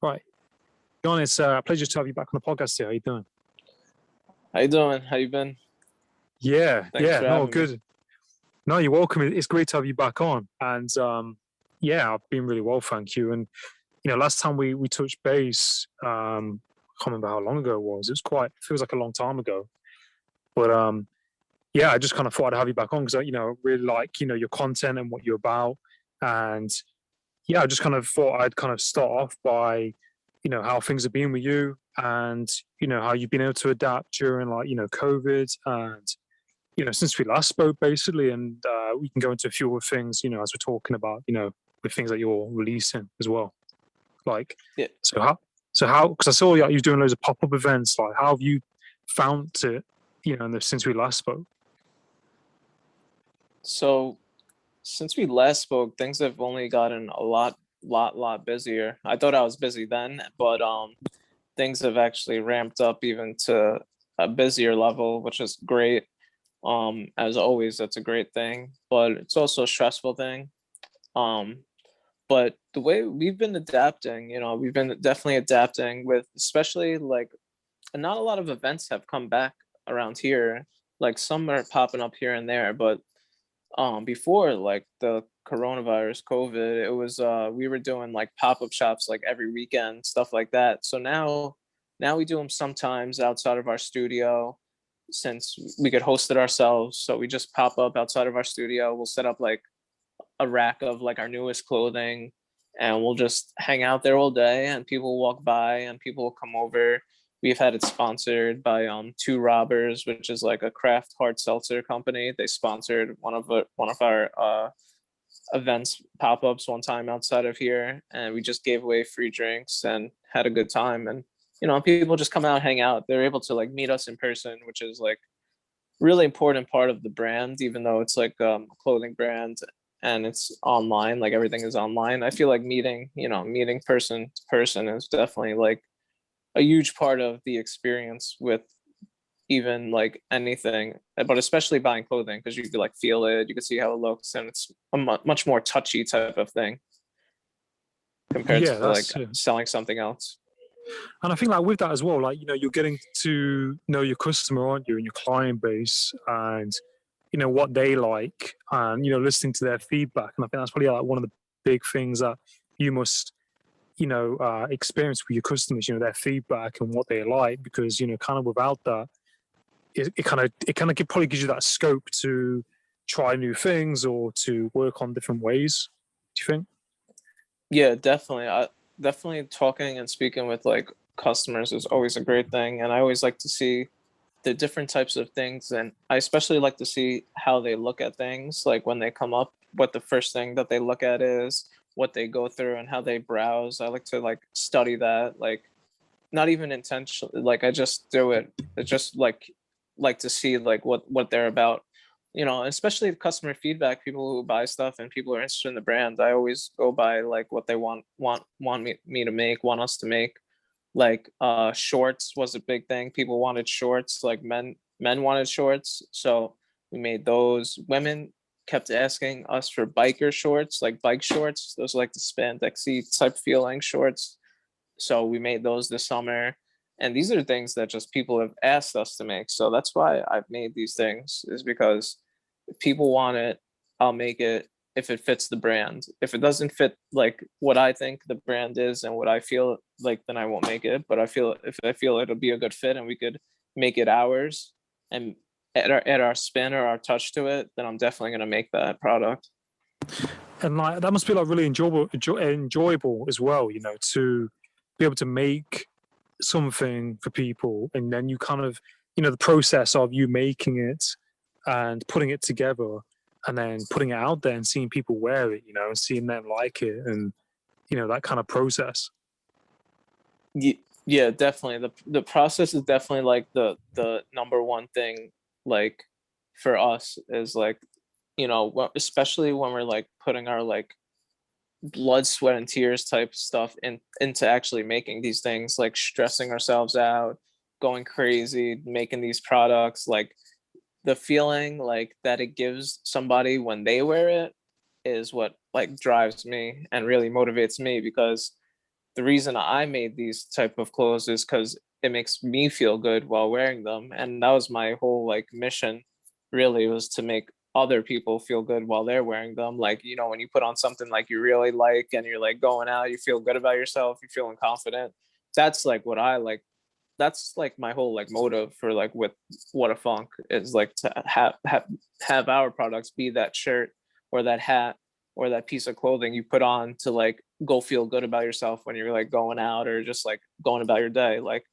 Right. John, it's a pleasure to have you back on the podcast here. How you doing? How you doing? How you been? Thanks for No, having me. good. No, you're welcome. It's great to have you back on. And I've been really well, thank you. And last time we touched base, I can't remember how long ago it was. Feels like a long time ago. But I just kind of thought I'd have you back on because I really like your content and what you're about. And I just kind of thought I'd kind of start off by how things have been with you and how you've been able to adapt during COVID and since we last spoke basically, and we can go into a few other things as we're talking about the things that you're releasing as well. Like Yeah. so how because I saw you're doing loads of pop-up events. Like how have you found it since we last spoke? So since we last spoke, things have only gotten a lot busier. I thought I was busy then, but things have actually ramped up even to a busier level, which is great. As always, that's a great thing, but it's also a stressful thing. But the way we've been adapting, we've been definitely adapting with, especially like, not a lot of events have come back around here. Like some are popping up here and there, but before like the coronavirus COVID, it was we were doing like pop-up shops like every weekend, stuff like that. So now we do them sometimes outside of our studio, since we could host it ourselves. So we just pop up outside of our studio. We'll set up like a rack of like our newest clothing, and we'll just hang out there all day, and people walk by and people will come over. We've had it sponsored by Two Robbers, which is like a craft hard seltzer company. They sponsored one of our events, pop-ups one time outside of here, and we just gave away free drinks and had a good time. And people just come out, hang out. They're able to like meet us in person, which is like really important part of the brand, even though it's like a clothing brand and it's online, like everything is online. I feel like meeting person to person is definitely like a huge part of the experience with even like anything, but especially buying clothing, because you could like feel it, you can see how it looks, and it's a much more touchy type of thing compared to like selling something else. And I think like with that as well, like you're getting to know your customer, aren't you, and your client base, and what they like, and listening to their feedback. And I think that's probably like one of the big things that you must experience with your customers, their feedback and what they like, because kind of without that, it kind of probably gives you that scope to try new things or to work on different ways. Do you think? Yeah, definitely. Definitely talking and speaking with like customers is always a great thing, and I always like to see the different types of things, and I especially like to see how they look at things, like when they come up, what the first thing that they look at is, what they go through, and how they browse. I like to like study that, like not even intentionally, like I just do it. It's just like to see like what they're about, especially customer feedback, people who buy stuff and people are interested in the brand. I always go by like what they want me to make, want us to make. Like shorts was a big thing. People wanted shorts, like men wanted shorts, so we made those. Women kept asking us for biker shorts, like bike shorts. Those are like the spandexy type feeling shorts, so we made those this summer. And these are things that just people have asked us to make, so that's why I've made these things, is because if people want it, I'll make it. If it fits the brand, if it doesn't fit like what I think the brand is and what I feel like, then I won't make it. But if I feel it'll be a good fit and we could make it ours and add our spin or our touch to it, then I'm definitely going to make that product. And like that must be like really enjoyable as well, to be able to make something for people, and then you kind of the process of you making it and putting it together and then putting it out there and seeing people wear it, and seeing them like it, and that kind of process. Yeah, definitely. The process is definitely like the number one thing, like for us, is like, especially when we're like putting our like blood, sweat, and tears type stuff into actually making these things, like stressing ourselves out, going crazy, making these products. Like the feeling like that it gives somebody when they wear it is what like drives me and really motivates me, because the reason I made these type of clothes is because it makes me feel good while wearing them. And that was my whole like mission, really, was to make other people feel good while they're wearing them. Like, you know, when you put on something like you really like and you're like going out, you feel good about yourself, you're feeling confident. That's like what I like. That's like my whole like motive for like with Whadafunk is like to have our products be that shirt or that hat or that piece of clothing you put on to like go feel good about yourself when you're like going out or just like going about your day. Like,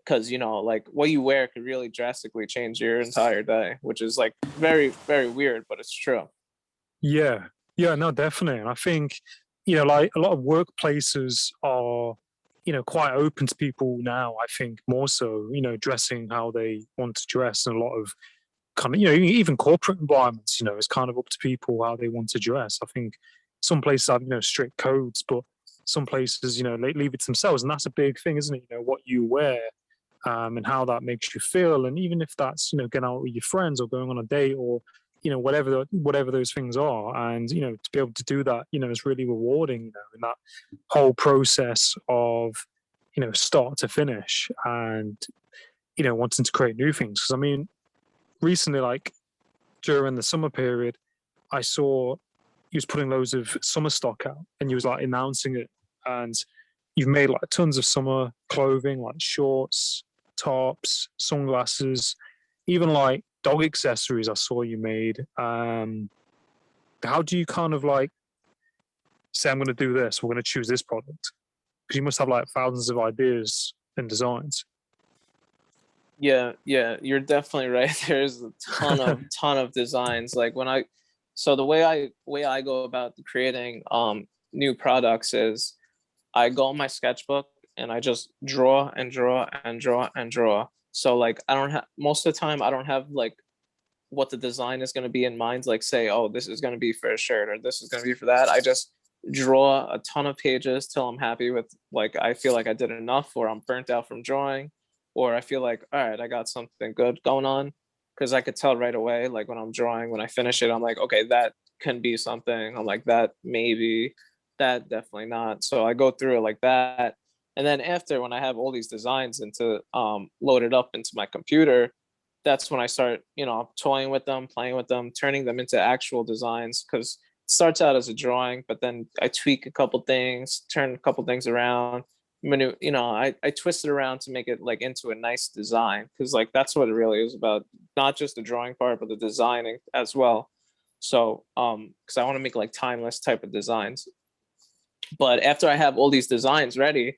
because you know, like what you wear could really drastically change your entire day, which is like very, very weird, but it's true. Yeah, yeah, no, definitely. And I think, like a lot of workplaces are, quite open to people now. I think more so, dressing how they want to dress, and a lot of kind of, even corporate environments, it's kind of up to people how they want to dress. I think some places have, strict codes, but some places, they leave it to themselves, and that's a big thing, isn't it? What you wear, and how that makes you feel, and even if that's getting out with your friends or going on a date or whatever those things are, and to be able to do that, is really rewarding, in that whole process of start to finish, and wanting to create new things. Because I mean, recently, like during the summer period, I saw he was putting loads of summer stock out, and he was like announcing it, and you've made like tons of summer clothing, like shorts, tops, sunglasses, even like dog accessories I saw you made. How do you kind of like say, I'm going to do this, we're going to choose this product? Because you must have like thousands of ideas and designs. Yeah, yeah, you're definitely right. There's a ton of designs. Like when I so the way I go about creating new products is I go on my sketchbook and I just draw and draw and draw and draw. So like I don't have most of the time I don't have like what the design is going to be in mind, like say, oh, this is going to be for a shirt or this is going to be for that. I just draw a ton of pages till I'm happy with, like, I feel like I did enough or I'm burnt out from drawing, or I feel like, all right, I got something good going on. Cause I could tell right away, like when I'm drawing, when I finish it, I'm like, okay, that can be something. I'm like, that maybe, that definitely not. So I go through it like that. And then after, when I have all these designs into loaded up into my computer, that's when I start, toying with them, playing with them, turning them into actual designs. Because it starts out as a drawing, but then I tweak a couple things, turn a couple things around. I twist it around to make it like into a nice design, because like that's what it really is about, not just the drawing part, but the designing as well. So, because I want to make like timeless type of designs. But after I have all these designs ready,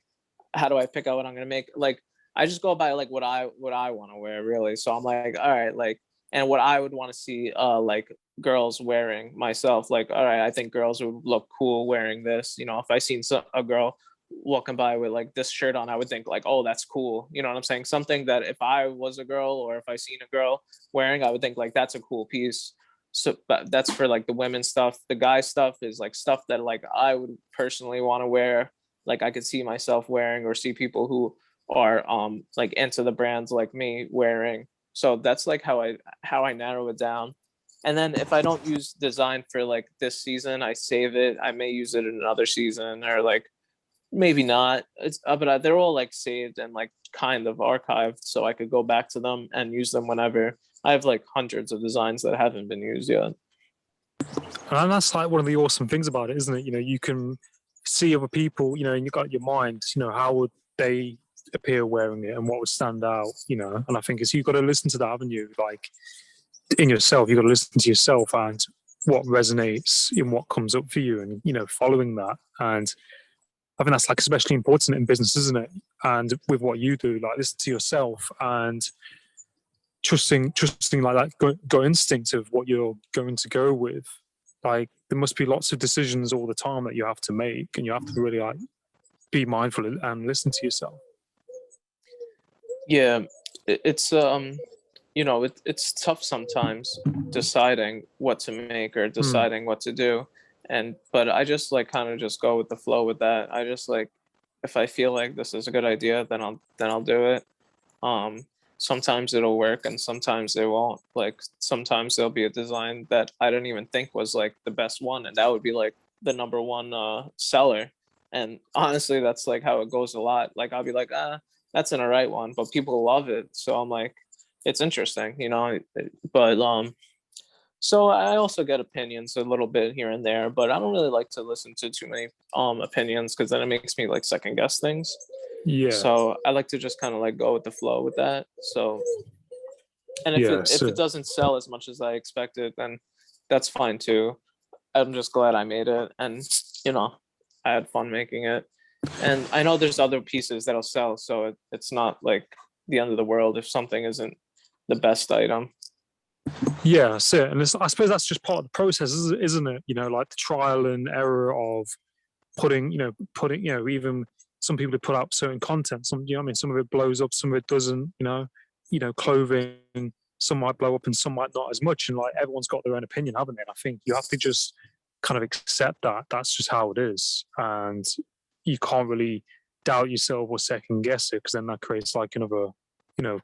how do I pick out what I'm gonna make? Like I just go by like what I want to wear, really. So I'm like, all right, like, and what I would want to see like girls wearing myself. Like, all right, I think girls would look cool wearing this. If I seen a girl walking by with like this shirt on, I would think like, oh, that's cool. You know what I'm saying? Something that if I was a girl or if I seen a girl wearing, I would think like that's a cool piece. So but that's for like the women stuff. The guy stuff is like stuff that like I would personally want to wear, like I could see myself wearing, or see people who are like into the brands like me wearing. So that's like how I narrow it down. And then if I don't use design for like this season, I save it. I may use it in another season, or like maybe not. It's but they're all like saved and like kind of archived, so I could go back to them and use them whenever. I have like hundreds of designs that haven't been used yet. And that's like one of the awesome things about it, isn't it? You can see other people, and you got your mind, how would they appear wearing it and what would stand out, and I think it's, you've got to listen to that, haven't you? Like in yourself, you've got to listen to yourself and what resonates in what comes up for you, and following that. And I think that's like especially important in business, isn't it? And with what you do, like listen to yourself and trusting like that gut instinct of what you're going to go with. Like there must be lots of decisions all the time that you have to make, and you have to really like be mindful and listen to yourself. Yeah, it's it's tough sometimes deciding what to make or Hmm. deciding what to do. And but I just like kind of just go with the flow with that. I just like, if I feel like this is a good idea, then I'll do it. um Sometimes it'll work and sometimes it won't. Like sometimes there'll be a design that I didn't even think was like the best one, and that would be like the number one seller. And honestly, that's like how it goes a lot. Like I'll be like, that's an alright one, but people love it. So I'm like, it's interesting, you know. But so I also get opinions a little bit here and there, but I don't really like to listen to too many opinions because then it makes me like second guess things. Yeah, So I like to just kind of like go with the flow with that. So, and if yeah. it So doesn't sell as much as I expected, then that's fine too. I'm just glad I made it, and you know, I had fun making it. And I know there's other pieces that'll sell, so it's not like the end of the world if something isn't the best item. yeah, that's it. And I suppose that's just part of the process, isn't it? You know, like the trial and error of putting, even some people who put out certain content. Some, you know, what I mean, some of it blows up, some of it doesn't. Clothing. Some might blow up and some might not as much. And like everyone's got their own opinion, haven't they? And I think you have to just kind of accept that. That's just how it is, and you can't really doubt yourself or second guess it because then that creates like another,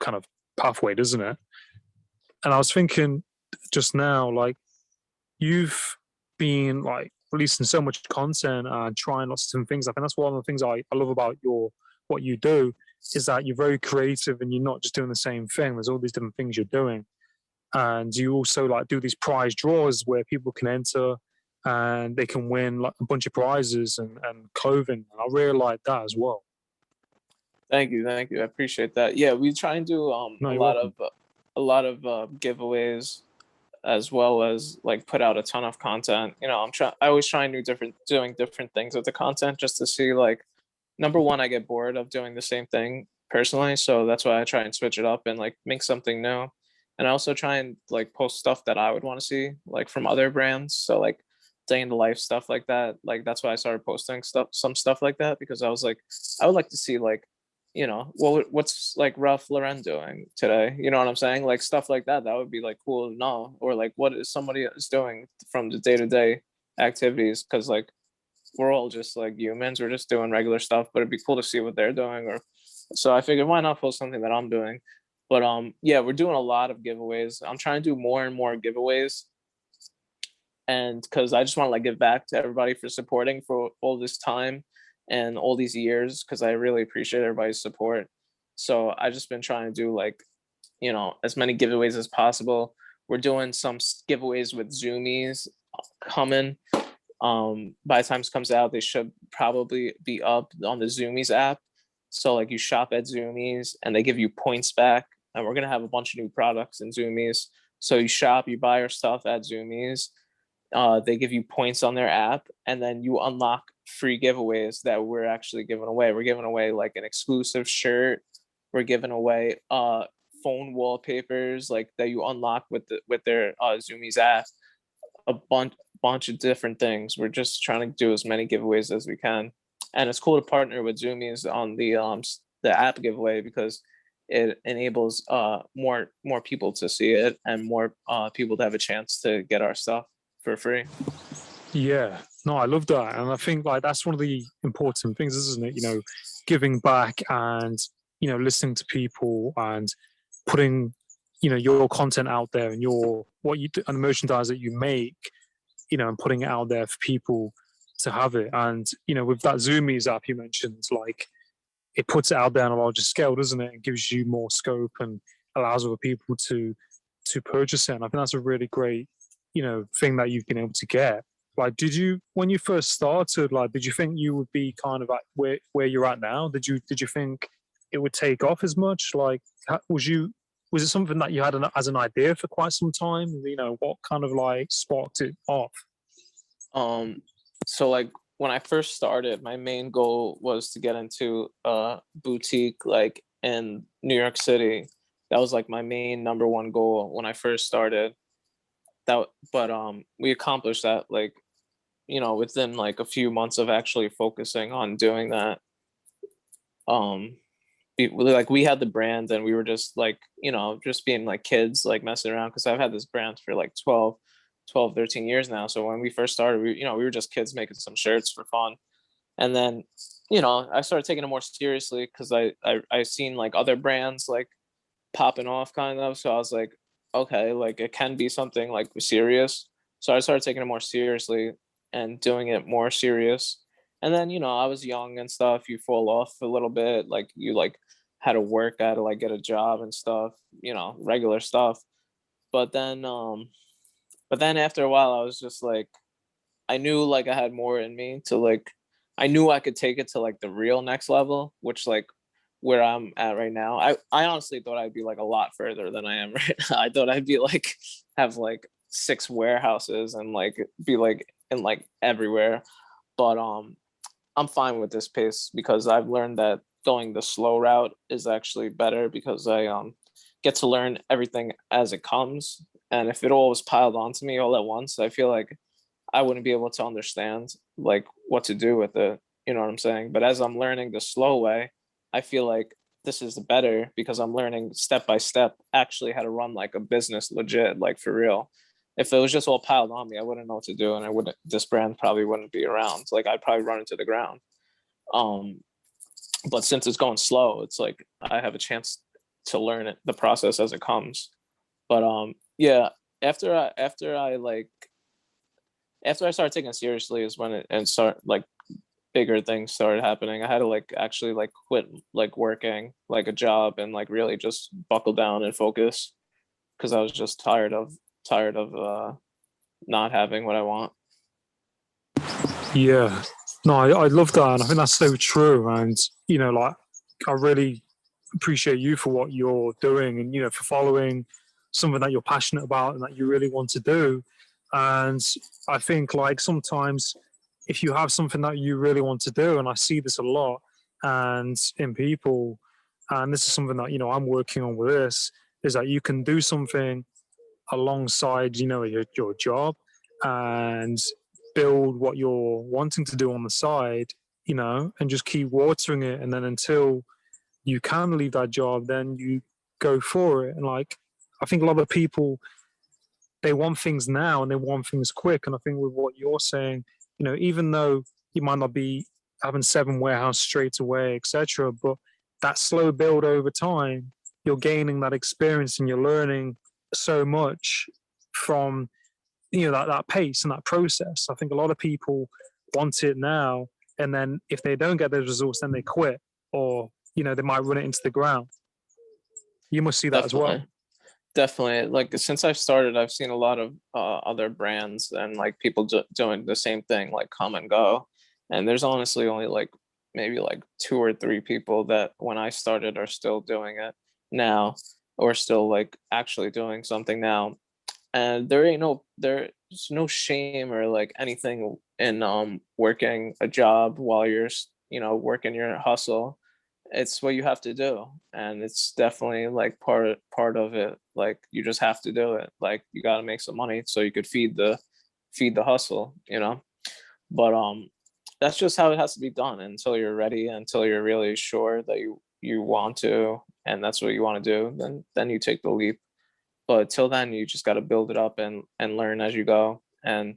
kind of pathway, doesn't it? And I was thinking just now, like you've been like releasing so much content and trying lots of different things. I think that's one of the things I love about what you do is that you're very creative and you're not just doing the same thing. There's all these different things you're doing. And you also like do these prize draws where people can enter and they can win like a bunch of prizes and clothing. And I really like that as well. Thank you. I appreciate that. Yeah, we try and do No, you're welcome. a lot of giveaways as well as like put out a ton of content. You know, I always try and doing different things with the content just to see like number one, I get bored of doing the same thing personally, so that's why I try and switch it up and like make something new. And I also try and like post stuff that I would want to see like from other brands. So like day in the life stuff like that. Like that's why I started posting some stuff like that because I was like, I would like to see like, you know, what's like Ralph Lauren doing today? You know what I'm saying? Like stuff like that. That would be like cool to know. Or like what is somebody is doing from the day-to-day activities? Because like we're all just like humans. We're just doing regular stuff, but it'd be cool to see what they're doing. Or so I figured why not post something that I'm doing. But yeah, we're doing a lot of giveaways. I'm trying to do more and more giveaways. And because I just want to like give back to everybody for supporting for all this time and all these years, because I really appreciate everybody's support. So I just been trying to do like, you know, as many giveaways as possible. We're doing some giveaways with Zoomies coming. By the time this comes out, they should probably be up on the Zoomies app. So like you shop at Zoomies and they give you points back. And we're gonna have a bunch of new products in Zoomies. So you shop, you buy your stuff at Zoomies. They give you points on their app, and then you unlock free giveaways that we're actually giving away. We're giving away like an exclusive shirt. We're giving away phone wallpapers like that you unlock with their Zoomies app. A bunch of different things. We're just trying to do as many giveaways as we can, and it's cool to partner with Zoomies on the app giveaway because it enables more people to see it and more people to have a chance to get our stuff for free. Yeah, no, I love that, and I think like that's one of the important things, isn't it? Giving back and listening to people and putting your content out there and your what you do, and the merchandise that you make, and putting it out there for people to have it. And with that Zoomies app you mentioned, like it puts it out there on a larger scale, doesn't it? It gives you more scope and allows other people to purchase it. And I think that's a really great thing that you've been able to get. Like, when you first started, like, did you think you would be kind of at where you're at now? Did you think it would take off as much? Like, was it something that you had as an idea for quite some time? What kind of like sparked it off? Um, so like when I first started, my main goal was to get into a boutique like in New York City. That was like my main number one goal when I first started. But we accomplished that like within like a few months of actually focusing on doing that. Um, like we had the brand and we were just like just being like kids like messing around because I've had this brand for like 13 years now. So when we first started, we were just kids making some shirts for fun. And then I started taking it more seriously because I seen like other brands like popping off kind of. So I was like, okay, like it can be something like serious. So I started taking it more seriously and doing it more serious. And then, I was young and stuff. You fall off a little bit, like you like had to work, I had to like get a job and stuff, regular stuff. But then after a while I was just like, I knew like I had more in me to like, I knew I could take it to like the real next level, which like where I'm at right now. I honestly thought I'd be like a lot further than I am right now. I thought I'd be like have like 6 warehouses and like be like in like everywhere. But I'm fine with this pace because I've learned that going the slow route is actually better because I get to learn everything as it comes. And if it all was piled onto me all at once, I feel like I wouldn't be able to understand like what to do with it. You know what I'm saying? But as I'm learning the slow way, I feel like this is better because I'm learning step by step actually how to run like a business legit, like for real. If it was just all piled on me, I wouldn't know what to do, and I wouldn't. This brand probably wouldn't be around. Like I'd probably run into the ground. Um, but since it's going slow, it's like I have a chance to learn it, the process as it comes. But yeah, after I started taking it seriously is when it and start like bigger things started happening. I had to like actually like quit like working like a job and like really just buckle down and focus because I was just tired of not having what I want. Yeah. No, I love that. And I think that's so true. And, like, I really appreciate you for what you're doing and, for following something that you're passionate about and that you really want to do. And I think, like, sometimes if you have something that you really want to do, and I see this a lot and in people, and this is something that, I'm working on with this, is that you can do something alongside, your job and build what you're wanting to do on the side, and just keep watering it. And then until you can leave that job, then you go for it. And like, I think a lot of people, they want things now and they want things quick. And I think with what you're saying, even though you might not be having 7 warehouse straight away, etc., but that slow build over time, you're gaining that experience and you're learning so much from that pace and that process. I think a lot of people want it now, and then if they don't get those results, then they quit, or they might run it into the ground. You must see that as well. Definitely. Like since I've started, I've seen a lot of other brands and like people doing the same thing, like come and go. And there's honestly only like maybe like 2 or 3 people that when I started are still doing it now, or still like actually doing something now. And there's no shame or like anything in working a job while you're working your hustle. It's what you have to do, and it's definitely like part of it. Like you just have to do it. Like you got to make some money so you could feed the hustle, but that's just how it has to be done until you're ready, until you're really sure that you want to, and that's what you want to do. Then you take the leap. But till then, you just got to build it up and learn as you go, and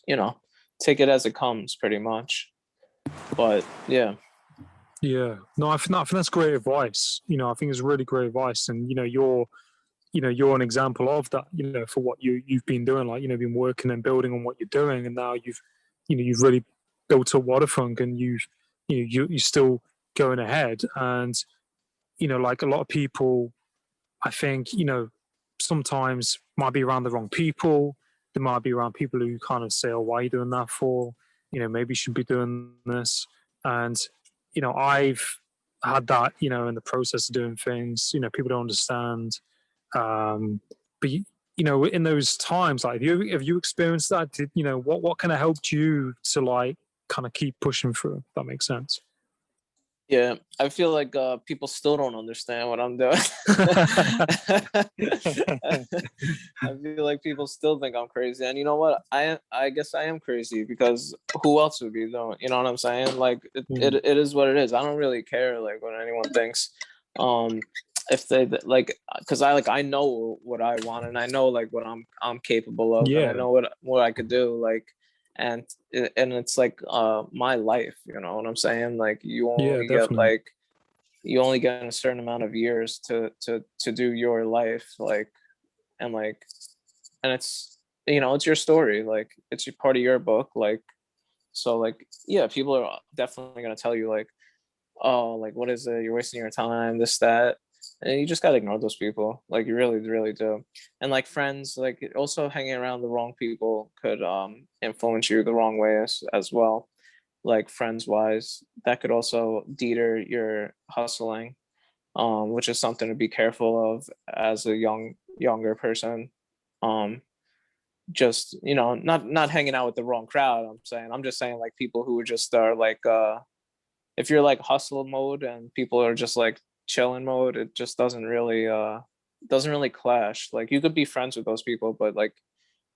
you know take it as it comes, pretty much. But yeah. Yeah, no, I think that's great advice. I think it's really great advice, and you're an example of that. For what you've been doing, like been working and building on what you're doing, and now you've really built up Whadafunk, and you're still going ahead. And like a lot of people, I think sometimes might be around the wrong people. They might be around people who kind of say, "Oh, why are you doing that for?" Maybe you should be doing this. And I've had that in the process of doing things. People don't understand. But in those times, like, have you experienced that? Did what kind of helped you to like kind of keep pushing through? If that makes sense. Yeah, I feel like people still don't understand what I'm doing. I feel like people still think I'm crazy, and you know what? I guess I am crazy because who else would be doing? You know what I'm saying? Like it is what it is. I don't really care like what anyone thinks. Um, if they like, because I know what I want, and I know like what I'm capable of, and I Yeah, know what I could do. Like and it's like my life, you know what I'm saying? Like yeah, definitely. you only get a certain amount of years to do your life, like and like and it's it's your story, like it's part of your book, like So like, yeah, people are definitely gonna tell you like, oh, like what is it? You're wasting your time, this, that. And you just gotta ignore those people. Like you really, really do. And like friends, like also hanging around the wrong people could influence you the wrong way as well. Like friends wise, that could also deter your hustling, which is something to be careful of as a younger person. Um, just not hanging out with the wrong crowd. I'm just saying like people who just are like if you're like hustle mode and people are just like chill in mode, it just doesn't really clash. Like you could be friends with those people, but like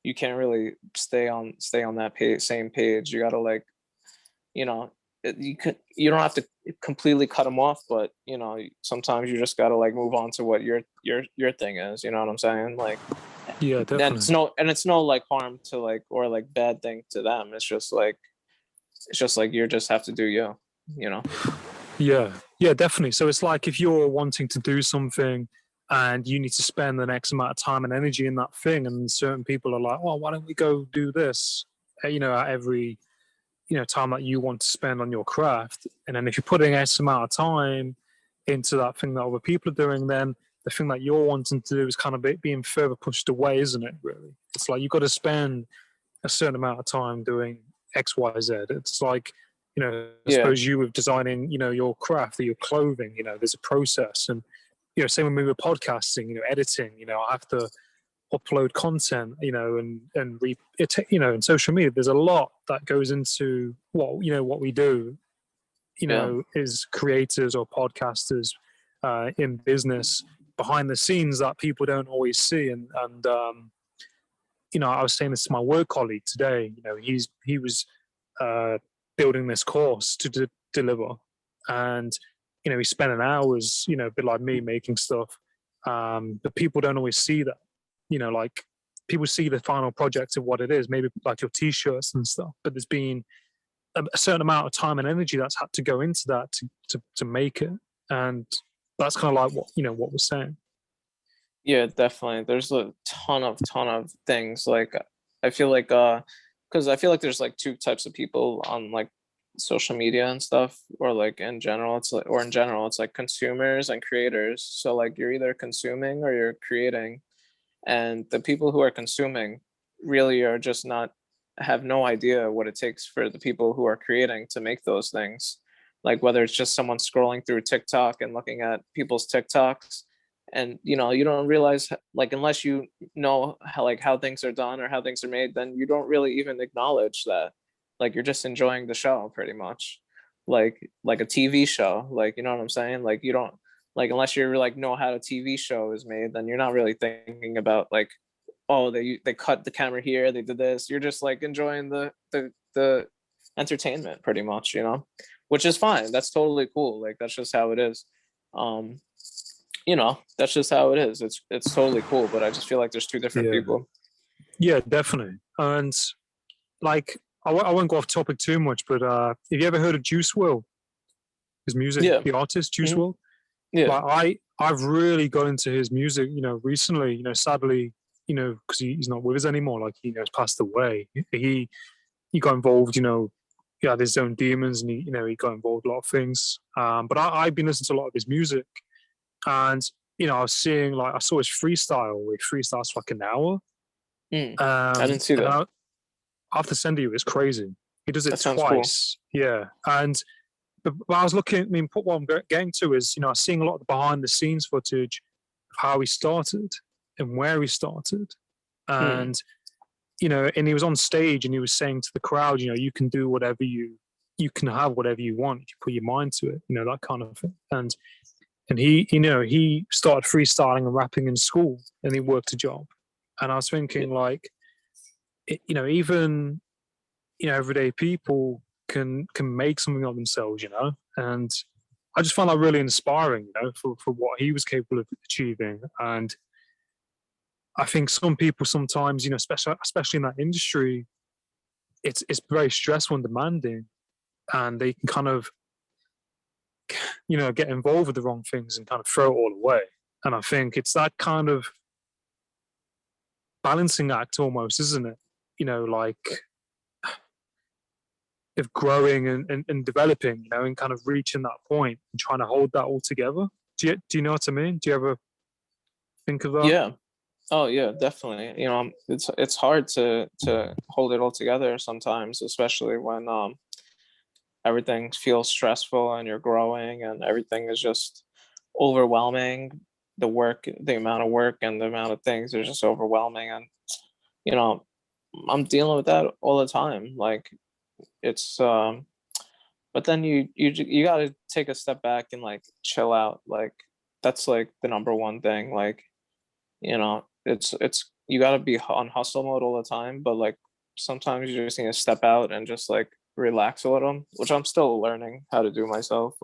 you can't really stay on that same page. You gotta like, you know, you don't have to completely cut them off, but sometimes you just gotta like move on to what your thing is. You know what I'm saying? Like, Yeah, and definitely. it's no like harm to like or like bad thing to them. It's just like you just have to do you. You know? Yeah, yeah, definitely. So it's like if you're wanting to do something and you need to spend the next amount of time and energy in that thing, and certain people are like, "Well, why don't we go do this?" At every time that you want to spend on your craft, and then if you're putting X amount of time into that thing that other people are doing, then the thing that you're wanting to do is kind of being further pushed away, isn't it? Really, it's like you've got to spend a certain amount of time doing X, Y, Z. It's like, I Yeah, suppose you with designing, your craft or your clothing, there's a process. And, same with me with podcasting, editing, I have to upload content, and social media. There's a lot that goes into what we do, yeah, as creators or podcasters in business behind the scenes that people don't always see. And I was saying this to my work colleague today. He was uh, building this course to deliver, and he's spending hours, a bit like me, making stuff. But people don't always see that. Like people see the final project of what it is, maybe like your t-shirts and stuff. But there's been a certain amount of time and energy that's had to go into that to make it, and that's kind of like what we're saying. yeah, definitely. There's a ton of things. Like I feel like because I feel like there's like two types of people on like social media and stuff, or like in general, it's like consumers and creators. So like you're either consuming or you're creating, and the people who are consuming really are just not have no idea what it takes for the people who are creating to make those things. Like whether it's just someone scrolling through TikTok and looking at people's TikToks, and you don't realize, like, unless you know how things are done or how things are made, then you don't really even acknowledge that. Like you're just enjoying the show pretty much, like a TV show. Like, you know what I'm saying? Like you don't, like, unless you're like know how a TV show is made, then you're not really thinking about like, oh, they cut the camera here, they did this. You're just like enjoying the entertainment pretty much, which is fine. That's totally cool. Like that's just how it is. Um, that's just how it is. It's totally cool, but I just feel like there's two different Yeah, people. yeah, definitely. And like I won't go off topic too much, but have you ever heard of Juice Will? His music, Yeah. the artist Juice Hmm. Will. Yeah. Like I've really got into his music, recently. Sadly, because he's not with us anymore. Like he's passed away. He got involved. He had his own demons, and he got involved in a lot of things. But I've been listening to a lot of his music, and I was seeing like I saw his freestyle. Where he freestyles for like an hour. I didn't see And that. I have to send you. It's crazy. He does That it sounds cool. twice. Yeah, and but I was looking. I mean, what I'm getting to is, I was seeing a lot of the behind the scenes footage of how he started and where he started, Mm. and and he was on stage and he was saying to the crowd, you can do whatever you can have whatever you want if you put your mind to it, that kind of thing. And he started freestyling and rapping in school, and he worked a job, and I was Yeah. thinking like, even everyday people can make something of themselves, and I just found that really inspiring, for what he was capable of achieving. And I think some people sometimes, especially in that industry, it's very stressful and demanding, and they can kind of get involved with the wrong things and kind of throw it all away. And I think it's that kind of balancing act almost, isn't it? Like of growing and developing, you know, and kind of reaching that point and trying to hold that all together. Do you know what I mean? Do you ever think of that? Yeah. Oh yeah, definitely. You know, it's hard to hold it all together sometimes, especially when everything feels stressful and you're growing and everything is just overwhelming. The work, the amount of work and the amount of things are just overwhelming, and you know, I'm dealing with that all the time. Like it's but then you got to take a step back and like chill out. Like that's like the number one thing. Like, you know, it's you got to be on hustle mode all the time, but like sometimes you just need to step out and just like relax a little, which I'm still learning how to do myself.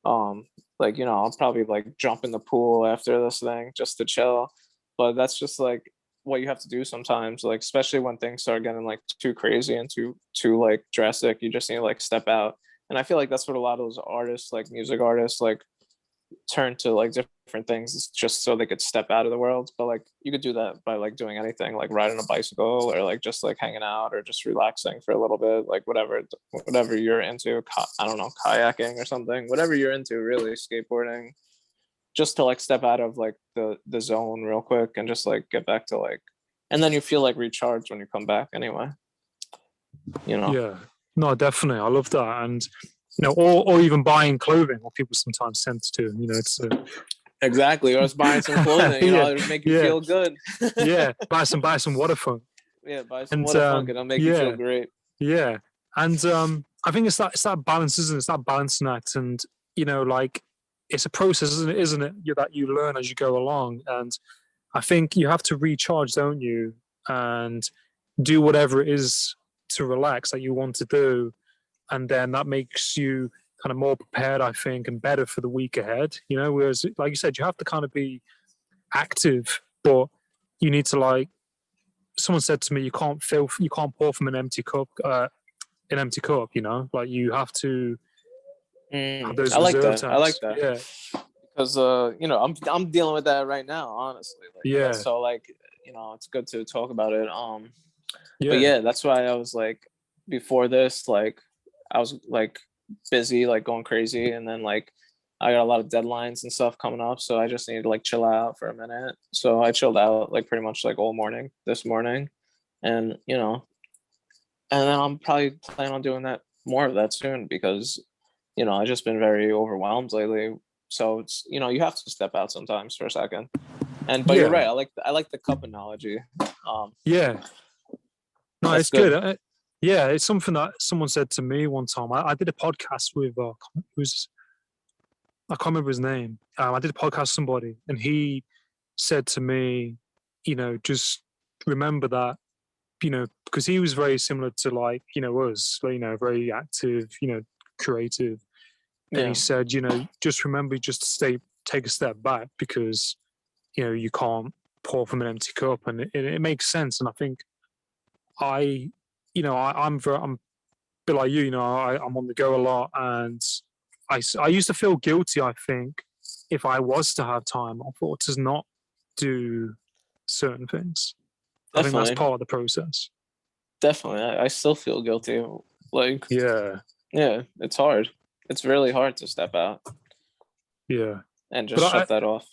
Um like, you know, I'll probably like jump in the pool after this thing just to chill, but that's just like what you have to do sometimes, like especially when things start getting like too crazy and too like drastic. You just need to like step out, and I feel like that's what a lot of those artists, like music artists, like turn to like different things just so they could step out of the world. But like you could do that by like doing anything, like riding a bicycle or like just like hanging out or just relaxing for a little bit, like whatever you're into. I don't know, kayaking or something, whatever you're into, really, skateboarding, just to like step out of like the zone real quick and just like get back to like, and then you feel like recharged when you come back anyway, you know. Yeah, no, definitely. I love that. And, you know, or even buying clothing, what people sometimes tend to do. You know, it's Exactly, or it's buying some clothing, you yeah, know, it'll make you yeah, feel good. yeah. Buy some Whadafunk. Yeah, buy some And Whadafunk, it'll make you feel yeah, great. yeah. And I think it's that balance, isn't it? It's that balancing act. And, you know, like it's a process, isn't it? That you learn as you go along. And I think you have to recharge, don't you? And do whatever it is to relax that you want to do. And then that makes you kind of more prepared, I think, and better for the week ahead. You know, whereas, like you said, you have to kind of be active, but you need to, like, someone said to me, you can't pour from an empty cup. An empty cup, you know, like you have to have those I like reserve that. I like tanks. that Yeah, because you know, I'm dealing with that right now, honestly. Like yeah, that's so like, you know, it's good to talk about it. But yeah, yeah, that's why I was like, before this, like I was like busy, like going crazy, and then like I got a lot of deadlines and stuff coming up, so I just needed to like chill out for a minute. So I chilled out like pretty much like all morning this morning, and you know, and then I'm probably planning on doing that, more of that soon, because you know I've just been very overwhelmed lately. So it's, you know, you have to step out sometimes for a second. And but you're yeah, right. I like the cup analogy. Um, yeah. No, that's it's good. good. Yeah, it's something that someone said to me one time. I did a podcast with who's I can't remember his name. I did a podcast with somebody, and he said to me, you know, just remember that, you know, because he was very similar to, like, you know, us, like, you know, very active, you know, creative. And he Yeah, said, you know, just remember just to take a step back, because, you know, you can't pour from an empty cup. And it makes sense. And I think I, you know, I'm a bit like you know, I'm on the go a lot. And I used to feel guilty, I think, if I was to have time off or to not do certain things. I think that's definitely, part of the process. definitely. I still feel guilty. Like, Yeah, yeah, it's hard. It's really hard to step out yeah. and But just shut that off.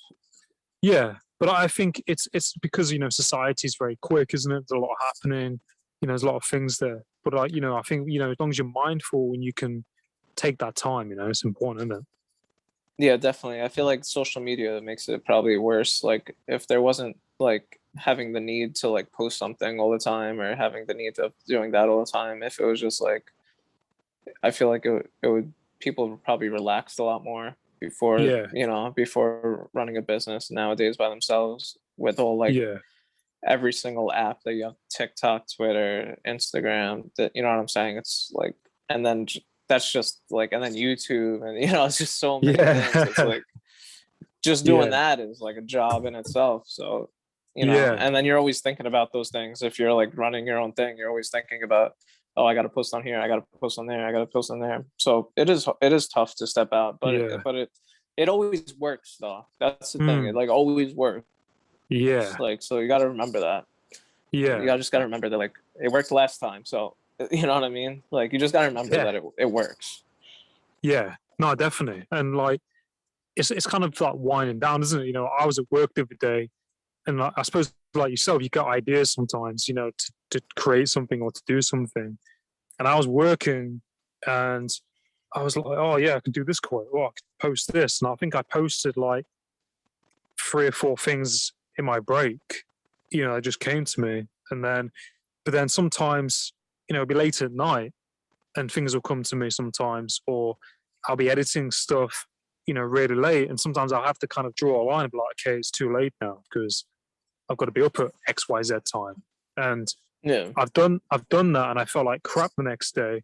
yeah, but I think it's because, you know, society is very quick, isn't it? There's a lot happening. You know, there's a lot of things there. But you know, I think, you know, as long as you're mindful and you can take that time, you know, it's important, isn't it? Yeah, definitely. I feel like social media makes it probably worse. Like if there wasn't like having the need to like post something all the time, or having the need of doing that all the time, if it was just like, I feel like it would, people would probably relaxed a lot more before, Yeah, you know, before running a business nowadays by themselves, with all like yeah, every single app that you have, TikTok, Twitter, Instagram, that, you know what I'm saying? It's like, and then that's just like, and then YouTube, and you know, it's just so many things. It's yeah, like just doing yeah, that is like a job in itself. So, you know, yeah, and then you're always thinking about those things. If you're like running your own thing, you're always thinking about, oh, I got to post on here, I got to post on there, I got to post on there. So it is tough to step out, yeah. but it always works though. That's the thing. It Mm, like always works. yeah, Like, so you got to remember that. You yeah, just got to remember that like it worked last time. So You know what I mean? Like, you just gotta remember Yeah, that it works. yeah, no, definitely. And like, it's kind of like winding down, isn't it? You know, I was at work the other day, and like, I suppose like yourself, you got ideas sometimes, you know, to create something or to do something. And I was working, and I was like, oh yeah, I can do this quote. Oh, I can post this, and I think I posted like 3 or 4 things in my break. You know, it just came to me, and then, but then sometimes, you know, it'll be late at night, and things will come to me sometimes, or I'll be editing stuff, you know, really late, and sometimes I'll have to kind of draw a line and be like, okay, it's too late now because I've got to be up at XYZ time. And Yeah. I've done that, and I felt like crap the next day,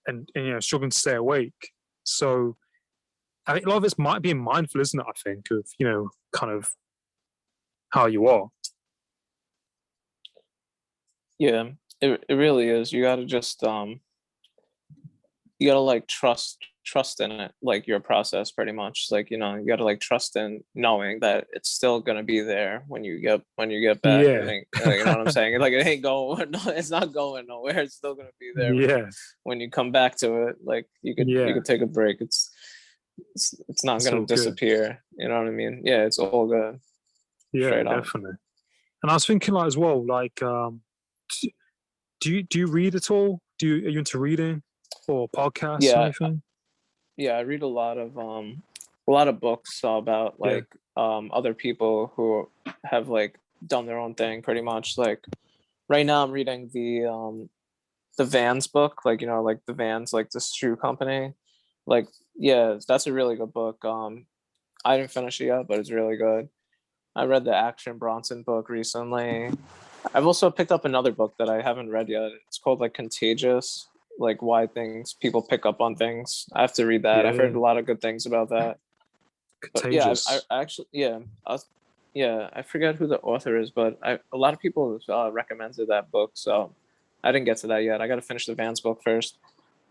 and you know, struggling to stay awake. So I think a lot of it's might being mindful, isn't it? I think of, you know, kind of how you are. Yeah. It really is. You gotta just you gotta like trust in it, like your process pretty much. Like, you know, you gotta like trust in knowing that it's still gonna be there when you get back. It Yeah, ain't, you know what I'm saying? Like, it ain't going no, it's not going nowhere. It's still gonna be there yeah, when you come back to it. Like, you yeah. could take a break. It's not It's gonna all good. disappear. You know what I mean? Yeah, it's all good. Yeah, Straight up. definitely. And I was thinking like as well, like, d- do you read at all? Are you into reading or podcasts or Yeah, anything? yeah, I read a lot of books about Yeah, like other people who have like done their own thing pretty much. Like, right now I'm reading the Vans book, like, you know, like the Vans, like the shoe company. Like, yeah, that's a really good book. I didn't finish it yet, but it's really good. I read the Action Bronson book recently. I've also picked up another book that I haven't read yet. It's called like Contagious, like why things people pick up on things. I have to read that. I've heard yeah. a lot of good things about that. But yeah, Contagious. I actually, yeah, yeah, I forget who the author is, but a lot of people recommended that book, so I didn't get to that yet. I got to finish the Vans book first.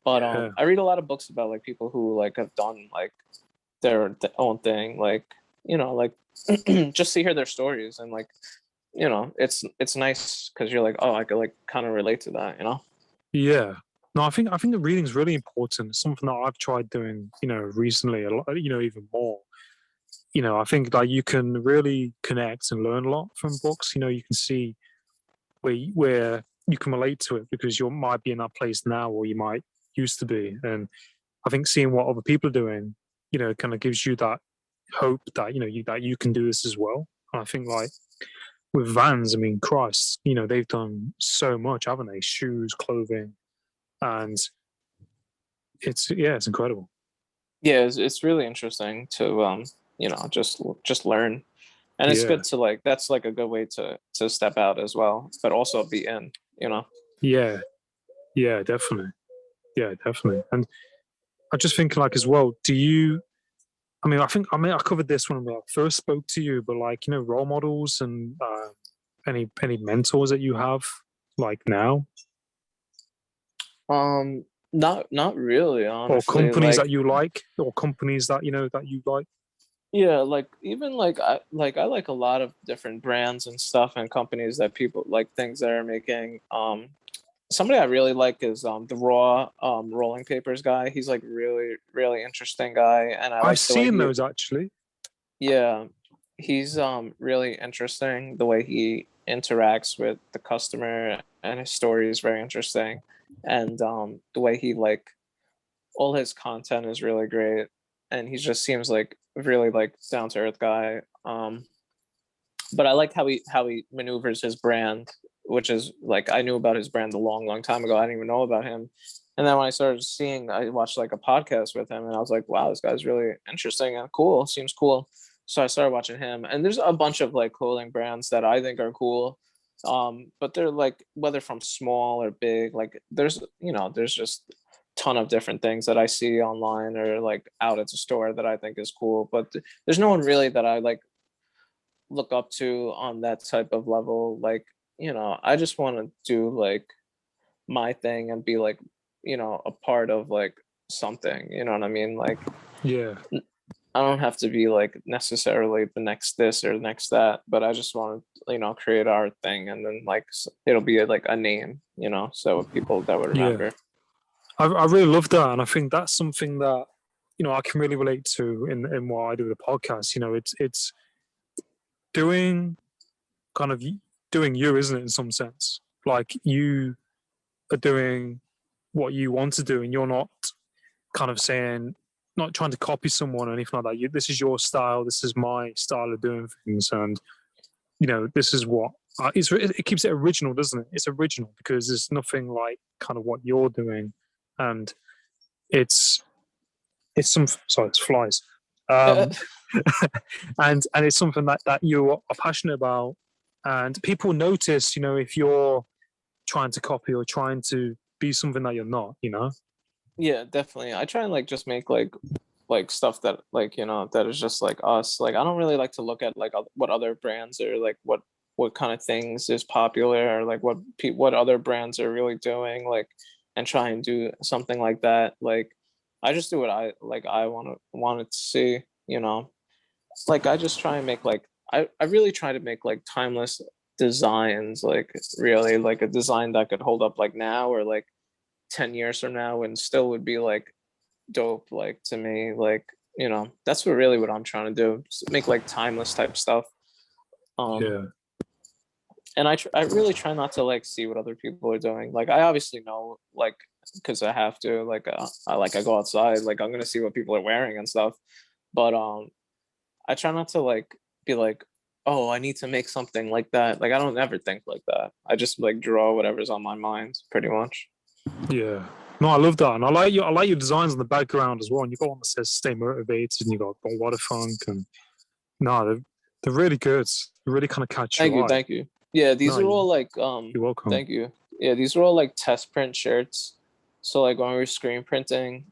But Yeah, I read a lot of books about like people who like have done like their own thing, like, you know, like just to hear their stories, and like, you know, it's nice because you're like, oh, I could like kind of relate to that, you know. yeah. No, I think the reading's really important. It's something that I've tried doing, you know, recently a lot, you know, even more. You know, I think like you can really connect and learn a lot from books. You know, you can see where you can relate to it because you might be in that place now, or you might used to be. And I think seeing what other people are doing, you know, kind of gives you that hope that, you know, that you can do this as well. And I think like with Vans, I mean, Christ, you know, they've done so much, haven't they? Shoes, clothing, and it's yeah, it's incredible. Yeah, it's really interesting to you know, just learn, and it's Yeah, good to like, that's like a good way to step out as well, but also be in, you know. yeah, yeah, definitely, yeah, definitely. And I'm just thinking like as well. Do you? I mean, I covered this when I first spoke to you, but like, you know, role models and any mentors that you have like now, Not really, or honestly. companies Like, that you like, or companies that you know that you like. yeah, like even like I like a lot of different brands and stuff and companies that people like, things that are making. Somebody I really like is the Raw rolling papers guy. He's like really interesting guy, and I I've like the way seen he, those actually. yeah, he's really interesting. The way he interacts with the customer and his story is very interesting, and the way he like, all his content is really great, and he just seems like really like down to earth guy. But I like how he maneuvers his brand, which is like, I knew about his brand a long time ago. I didn't even know about him. And then when I started seeing, I watched like a podcast with him, and I was like, wow, this guy's really interesting and cool. Seems cool. So I started watching him, and there's a bunch of like clothing brands that I think are cool. But they're like, whether from small or big, like there's, you know, there's just ton of different things that I see online or like out at the store that I think is cool. But there's no one really that I like look up to on that type of level. Like, you know, I just want to do like my thing and be like, you know, a part of like something, you know what I mean? Like, Yeah, I don't have to be like necessarily the next this or the next that, but I just want to, create our thing, and then like it'll be like a name, so people that would Yeah, remember. I really love that, and I think that's something that I can really relate to in what I do with the podcast. It's doing kind of doing you, isn't it? In some sense, like you are doing what you want to do, and you're not kind of saying, not trying to copy someone or anything like that. This is your style. This is my style of doing things, and this is what it keeps it original, doesn't it? It's original because there's nothing like kind of what you're doing, and it's some sorry, it's flies, um, and it's something that you are passionate about, and people notice, if you're trying to copy or trying to be something that you're not, Yeah, definitely. I try and like just make like stuff that like that is just like us. Like I don't really like to look at like what other brands are like, what kind of things is popular, or like what other brands are really doing, like, and try and do something like that. Like I just do what I want to see, like I just try and make like I really try to make like timeless designs, like really like a design that could hold up like now or like 10 years from now and still would be like dope, like to me, like that's what I'm trying to do, make like timeless type stuff. um yeah, and I really try not to like see what other people are doing. Like I obviously know, like, because I have to, like, I go outside, like I'm gonna see what people are wearing and stuff, but I try not to like be like, oh, I need to make something like that. Like I don't ever think like that. I just like draw whatever's on my mind, pretty much. yeah. No, I love that, and I like your designs in the background as well. And you got one that says "Stay motivated," and you got John Whadafunk, and no, they're really good. They really kind of catch Thank your you, eye. thank you. Yeah, these No, are all like you're welcome. thank you. Yeah, these are all like test print shirts. So like when we're screen printing,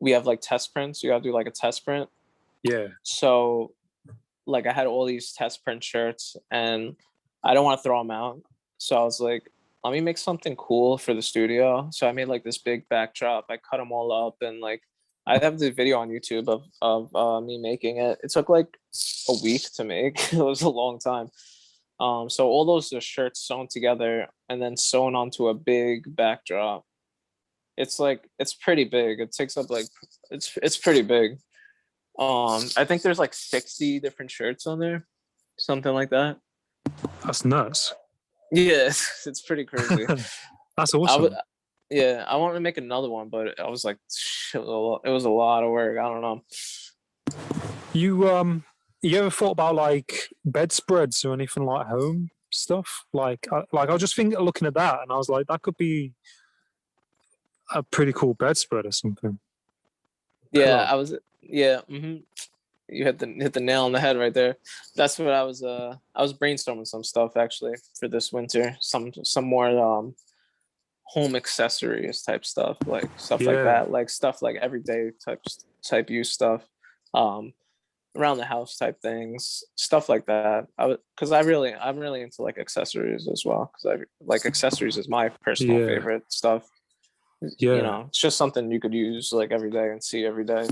we have like test prints. You gotta do like a test print. Yeah, So like I had all these test print shirts and I don't want to throw them out. So I was like, let me make something cool for the studio. So I made like this big backdrop. I cut them all up and like I have the video on YouTube of me making it. It took like a week to make. It was a long time. So all those are shirts sewn together and then sewn onto a big backdrop. It's like it's pretty big. It takes up like it's pretty big. I think there's like 60 different shirts on there, something like that. that's nuts. Yeah, it's pretty crazy. That's I would, awesome. yeah, I wanted to make another one, but I was like, shit, it was a lot of work. I don't know. You you ever thought about like bedspreads or anything like home stuff? Like I was just thinking, looking at that, and I was like, that could be a pretty cool bedspread or something. Yeah, Pillow. I was. Yeah, you hit the nail on the head right there. That's what I was brainstorming some stuff actually for this winter. Some more home accessories type stuff, like stuff like Yeah, that, like stuff like everyday type use stuff. Um, around the house type things, stuff like that. Because I'm really into like accessories as well. Because I like accessories is my personal yeah, favorite stuff. yeah, It's just something you could use like every day and see every day.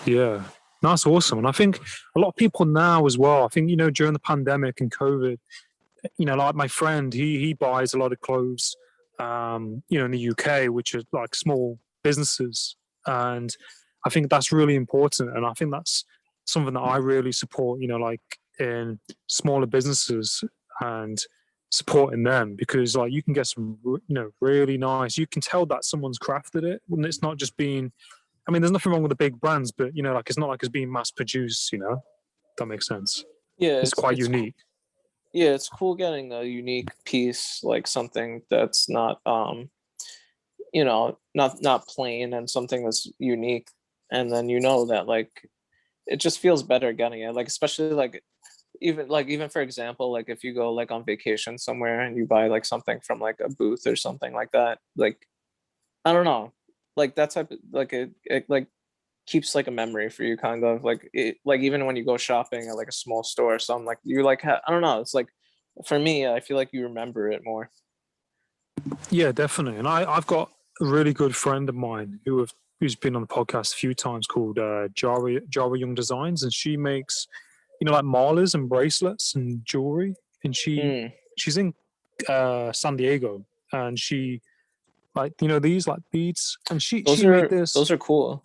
yeah. No, that's awesome. And I think a lot of people now as well. I think during the pandemic and COVID, like my friend, he buys a lot of clothes, in the UK, which are like small businesses, and I think that's really important. And I think that's something that I really support. Like in smaller businesses and supporting them because like you can get some, really nice. You can tell that someone's crafted it, and it's not just being. I mean, there's nothing wrong with the big brands, but like it's not like it's being mass produced. That makes sense. Yeah, It's quite unique. yeah, it's cool getting a unique piece, like something that's not not plain, and something that's unique, and then that like it just feels better getting it, like especially like even for example, like if you go like on vacation somewhere and you buy like something from like a booth or something like that, like I don't know, like that type of like it like keeps like a memory for you, kind of like it, like even when you go shopping at like a small store or something, like you like I don't know, it's like for me I feel like you remember it more. Yeah, definitely. And I've got a really good friend of mine who have who's been on the podcast a few times, called Jara Young Designs, and she makes, like malas and bracelets and jewelry, and Mm. she's in San Diego, and she like these like beads, and she made this. Those are cool.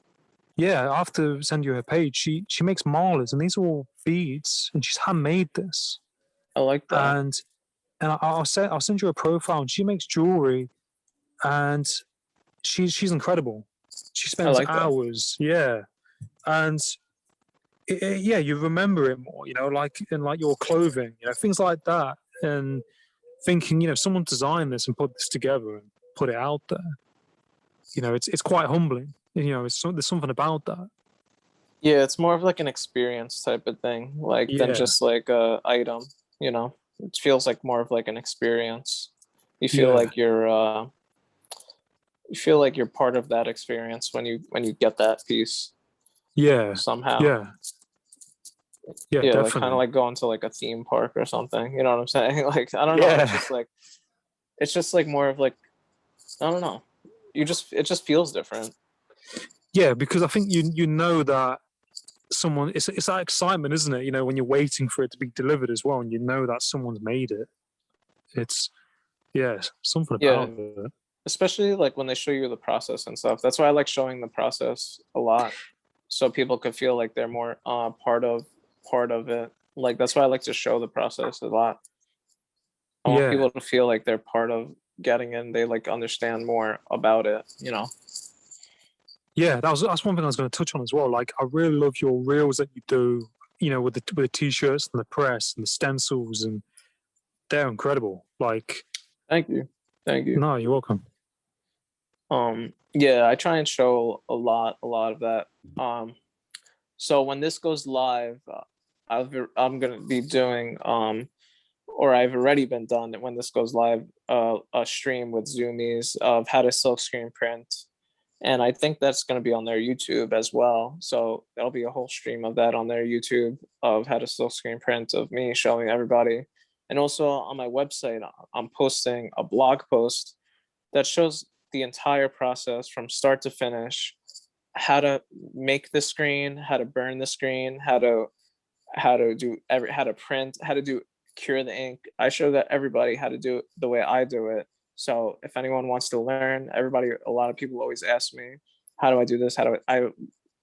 Yeah, I have to send you her page. She makes malas, and these are all beads, and she's handmade this. I like that. And I'll send you a profile, and she makes jewelry, and she's incredible. She I spends like that. hours, yeah, and yeah, you remember it more, like in like your clothing, things like that, and thinking, someone designed this and put this together and put it out there. It's quite humbling. There's something about that. Yeah, it's more of like an experience type of thing, like than Yeah, just like a item. It feels like more of like an experience. You feel yeah, like you're part of that experience when you get that piece yeah, somehow. yeah, yeah, Yeah, like kind of definitely. like going to like a theme park or something. You know what I'm saying? Like I don't know. Yeah, It's just like more of like I don't know. It just feels different. yeah, because I think you know that someone, it's that excitement, isn't it? When you're waiting for it to be delivered as well, and you know that someone's made it. It's yeah, something Yeah, about it. especially like when they show you the process and stuff. That's why I like showing the process a lot, so people could feel like they're more part of it. Like that's why I like to show the process a lot. I want Yeah, people to feel like they're part of getting in. They like understand more about it. yeah, that's one thing I was going to touch on as well. Like, I really love your reels that you do, with the t-shirts and the press and the stencils, and they're incredible. Like, Thank you, thank you. no, you're welcome. Yeah, I try and show a lot of that. So when this goes live, I'm gonna be doing or I've already been done when this goes live, a stream with Zoomies of how to silkscreen print, and I think that's gonna be on their YouTube as well. So there'll be a whole stream of that on their YouTube of how to silkscreen print of me showing everybody, and also on my website, I'm posting a blog post that shows the entire process from start to finish, how to make the screen, how to burn the screen, how to print, how to do cure the ink. I show that everybody how to do it the way I do it. So if anyone wants to learn, a lot of people always ask me, how do I do this? I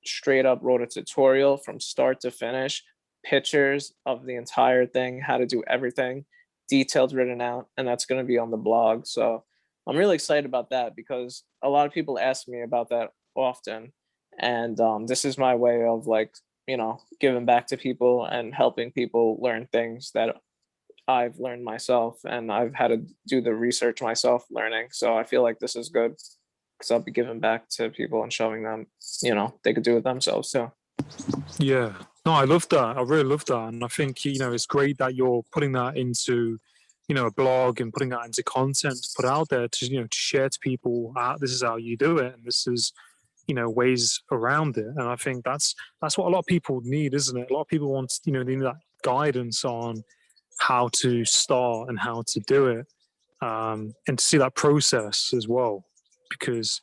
straight up wrote a tutorial from start to finish, pictures of the entire thing, how to do everything, detailed written out, and that's going to be on the blog. So I'm really excited about that because a lot of people ask me about that often, and this is my way of like giving back to people and helping people learn things that I've learned myself, and I've had to do the research myself learning. So I feel like this is good because I'll be giving back to people and showing them, they could do it themselves too. Yeah, no, I love that. I really love that, and I think it's great that you're putting that into a blog and putting that into content to put out there to to share to people. This is how you do it, and this is ways around it. And I think that's what a lot of people need, isn't it? A lot of people want they need that guidance on how to start and how to do it, and to see that process as well, because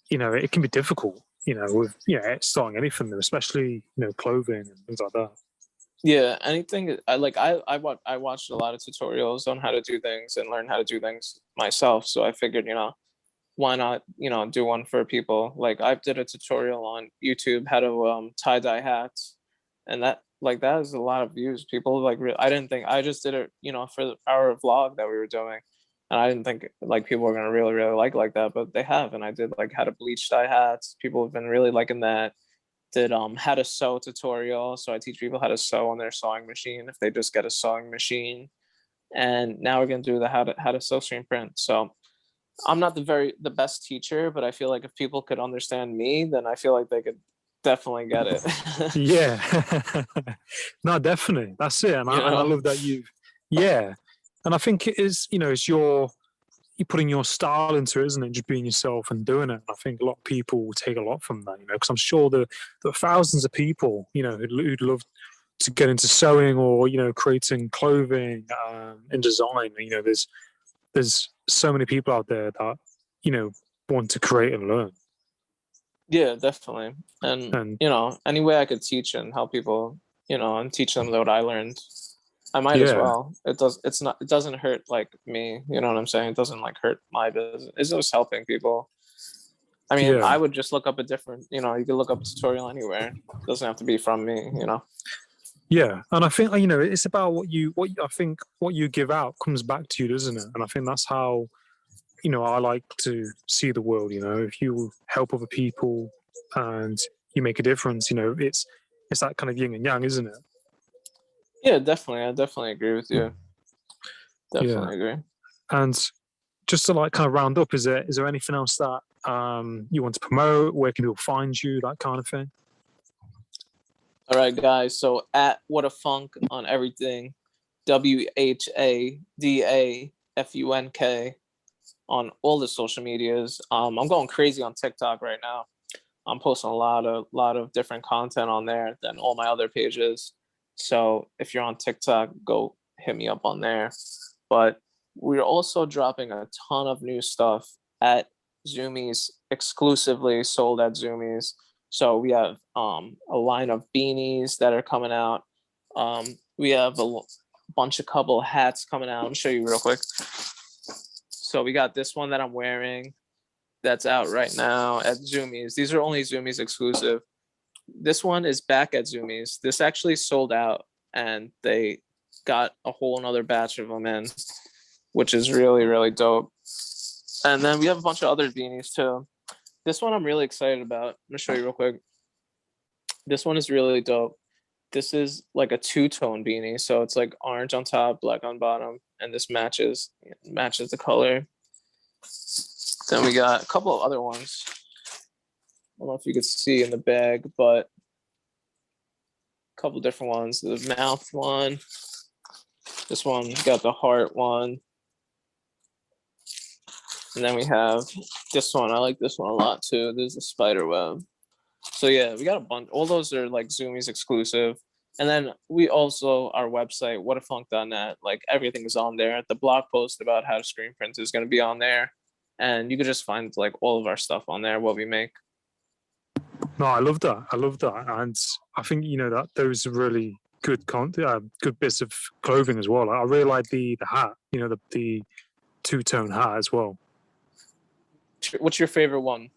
it can be difficult, with starting anything, especially clothing and things like that. Yeah, anything. I watched a lot of tutorials on how to do things and learn how to do things myself. So I figured, why not, do one for people? Like I did a tutorial on YouTube how to tie dye hats, and that is a lot of views. People like I didn't think I just did it, for our vlog that we were doing, and I didn't think like people were gonna really like that, but they have. And I did like how to bleach dye hats. People have been really liking that. Did how to sew tutorial, so I teach people how to sew on their sewing machine if they just get a sewing machine. And now we're gonna do the how to sew screen print. So I'm not the best teacher, but I feel like if people could understand me, then I feel like they could definitely get it. Yeah, no, definitely, that's it. And you I know? love that yeah, and I think it is, it's you're putting your style into it, isn't it? Just being yourself and doing it. And I think a lot of people will take a lot from that, because I'm sure there are thousands of people, who'd love to get into sewing or, creating clothing, and design. There's so many people out there that, want to create and learn. Yeah, definitely. And And any way I could teach and help people, and teach them what I learned, I might as yeah, well. It doesn't hurt like me, you know what I'm saying? It doesn't like hurt my business. It's just helping people. I mean, yeah, I would just look up a different, you could look up a tutorial anywhere. It doesn't have to be from me. yeah. And I think it's about I think what you give out comes back to you, doesn't it? And I think that's how I like to see the world. If you help other people and you make a difference, it's that kind of yin and yang, isn't it? Yeah, definitely. I definitely agree with you. Yeah. Definitely agree. And just to like kind of round up, is there anything else that you want to promote? Where can people find you? That kind of thing. All right, guys. So at Whadafunk on everything, WHADAFUNK on all the social medias. I'm going crazy on TikTok right now. I'm posting a lot of different content on there than all my other pages. So if you're on TikTok, go hit me up on there. But we're also dropping a ton of new stuff at Zoomies, exclusively sold at Zoomies. So we have a line of beanies that are coming out. We have a bunch of couple hats coming out. I'll show you real quick. So we got this one that I'm wearing that's out right now at Zoomies. These are only Zoomies exclusive. This one is back at Zoomies. This actually sold out and they got a whole another batch of them in, which is really, really dope. And then we have a bunch of other beanies too. This one I'm really excited about. I'm gonna show you real quick. This one is really dope. This is like a two-tone beanie. So it's like orange on top, black on bottom, and this matches the color. Then we got a couple of other ones. I don't know if you could see in the bag, but a couple different ones. The mouth one. This one got the heart one. And then we have this one. I like this one a lot too. There's a spider web. So yeah, we got a bunch. All those are like Zoomies exclusive. And then we also, our website, whadafunk.net, like everything is on there. The blog post about how to screen print is going to be on there. And you could just find like all of our stuff on there, what we make. No, I love that. I love that, and I think that those are really good good bits of clothing as well. I really like the hat. The two-tone hat as well. What's your favorite one?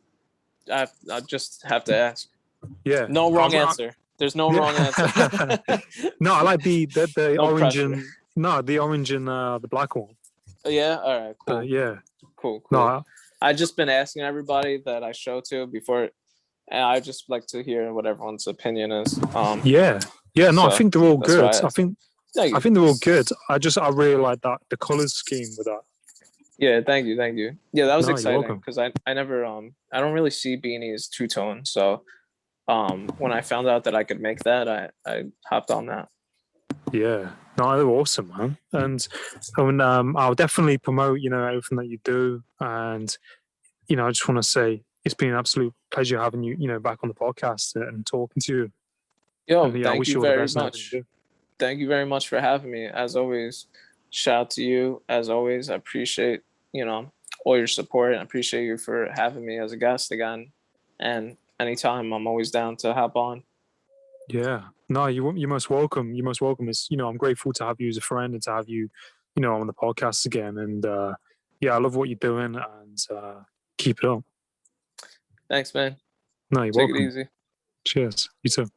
I just have to ask. Yeah. No wrong answer. There's no wrong answer. No, I like the No orange pressure. and no, the orange and the black one. Yeah. All right. Cool. Yeah. Cool. No. I just been asking everybody that I show to before, and I just like to hear what everyone's opinion is. Yeah. Yeah. No, I think they're all good. I think they're all good. I really like that the color scheme with that. Yeah, thank you. Yeah, that was No, you're exciting welcome. because I never I don't really see beanies two-tone. So when I found out that I could make that, I hopped on that. Yeah, no, they're awesome, man. And I'll definitely promote, everything that you do. And, I just want to say it's been an absolute pleasure having you, back on the podcast and talking to you. Yo, And yeah, I thank wish you you all the very best in everything much. you do. Thank you very much for having me. As always, shout out to you. As always, I appreciate, all your support and I appreciate you for having me as a guest again. And anytime I'm always down to hop on. Yeah, no, you're most welcome. You're most welcome. I'm grateful to have you as a friend and to have you, on the podcast again. And yeah, I love what you're doing and keep it up. Thanks, man. No, you're Take it welcome. easy. Cheers. You too.